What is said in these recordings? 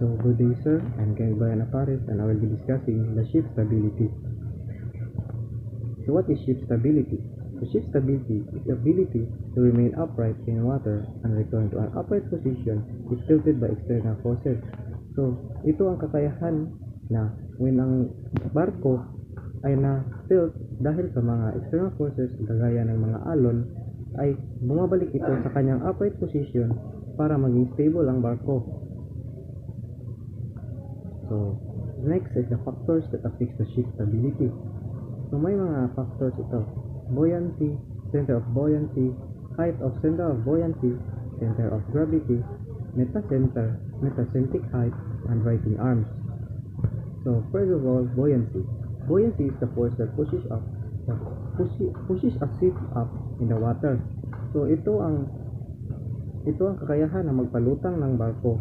So good day sir, I'm Ken Brian Apares and I will be discussing the ship stability. So what is ship stability? The ship stability is the ability to remain upright in water and return to an upright position if tilted by external forces. So ito ang kakayahan na when ang barko ay na-tilt dahil sa mga external forces gaya ng mga alon, ay bumabalik ito sa kanyang upright position para maging stable ang barko. So, next is the factors that affect the ship stability. So, may mga factors ito. Buoyancy, center of buoyancy, height of center of buoyancy, center of gravity, metacenter, metacentric height, and righting arms. So, first of all, buoyancy. Buoyancy is the force that pushes a ship up in the water. So, ito ang kakayahan na magpalutang ng barko.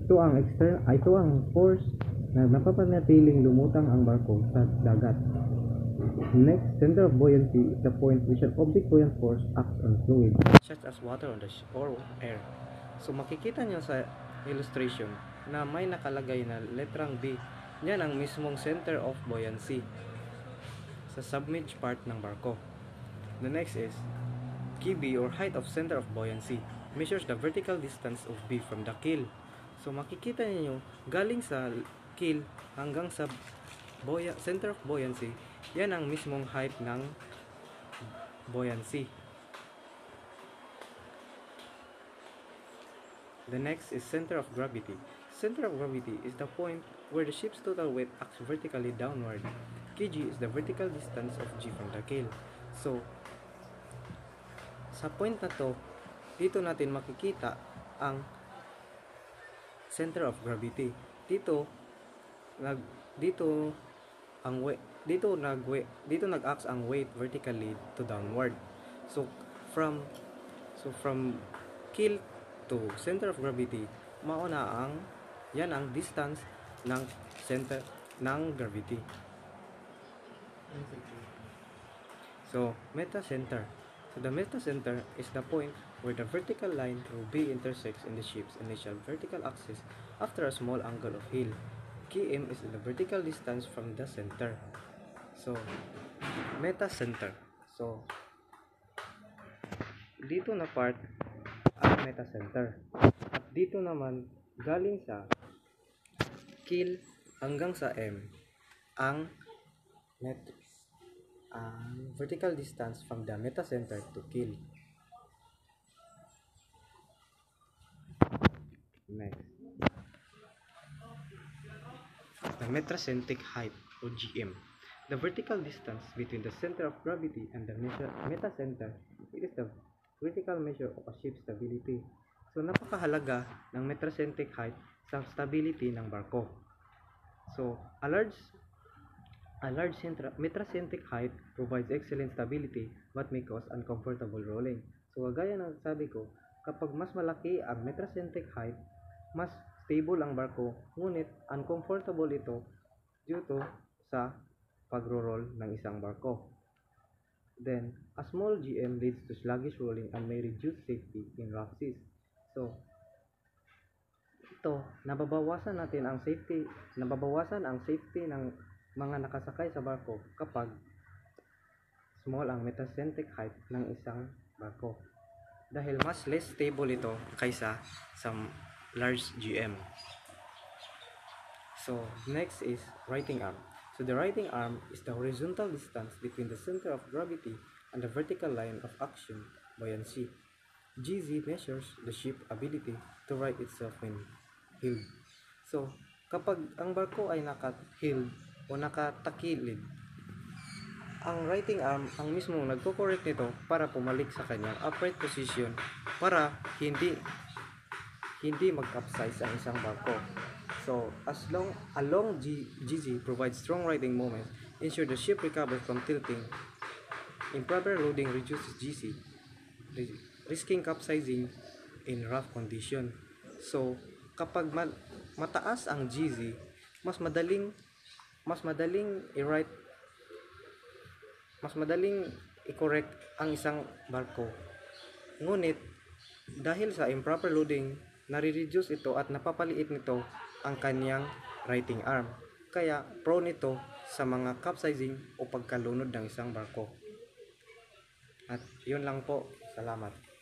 Ito ang force na napapanatiling lumutang ang barko sa dagat. Next, center of buoyancy is the point which an object buoyant force acts on fluid, such as water on the or air. So makikita nyo sa illustration na may nakalagay na letrang B. Yan ang mismong center of buoyancy sa submerged part ng barko. The next is KB or height of center of buoyancy. Measures the vertical distance of B from the keel. So makikita niyo galing sa keel hanggang sa center of buoyancy, yan ang mismong height ng buoyancy. The next is center of gravity. Center of gravity is the point where the ship's total weight acts vertically downward. Kg is the vertical distance of G from the keel. So sa point na to, dito natin makikita ang center of gravity. Dito nag-acts ang weight vertically to downward. So from keel to center of gravity, yan ang distance ng center ng gravity. So metacenter. So the metacenter is the point where the vertical line through B intersects in the ship's initial vertical axis after a small angle of heel. Km is the vertical distance from the center. So, metacenter. So, dito na part ang metacenter. At dito naman, galing sa keel hanggang sa M, ang vertical distance from the metacenter to keel. Next, the metracentric height or GM. The vertical distance between the center of gravity and the metacenter, it is the vertical measure of a ship's stability. So napakahalaga ng metracentric height sa stability ng barko. So a large metracentric height provides excellent stability but may cause uncomfortable rolling. So gaya ng sabi ko, kapag mas malaki ang metracentric height, mas stable ang barko, ngunit uncomfortable ito due to sa pagro-roll ng isang barko. Then, a small GM leads to sluggish rolling and may reduce safety in rough seas. So, ito, nababawasan ang safety ng mga nakasakay sa barko kapag small ang metacentric height ng isang barko. Dahil mas less stable ito kaysa sa large GM. So, next is righting arm. So, the righting arm is the horizontal distance between the center of gravity and the vertical line of action, buoyancy. GZ measures the ship's ability to right itself when heeled. So, kapag ang barko ay naka-heeled o nakatakilid, ang righting arm ang mismong nagko-correct nito para pumalik sa kanyang upright position para hindi mag-capsize ang isang barko. So, a long GZ provides strong riding moment, ensure the ship recovers from tilting. Improper loading reduces GC, risking capsizing in rough condition. So, kapag mataas ang GZ, mas madaling i-correct ang isang barko. Ngunit, dahil sa improper loading nare-reduce ito at napapaliit nito ang kanyang righting arm. Kaya prone ito sa mga capsizing o pagkalunod ng isang barko. At yun lang po. Salamat.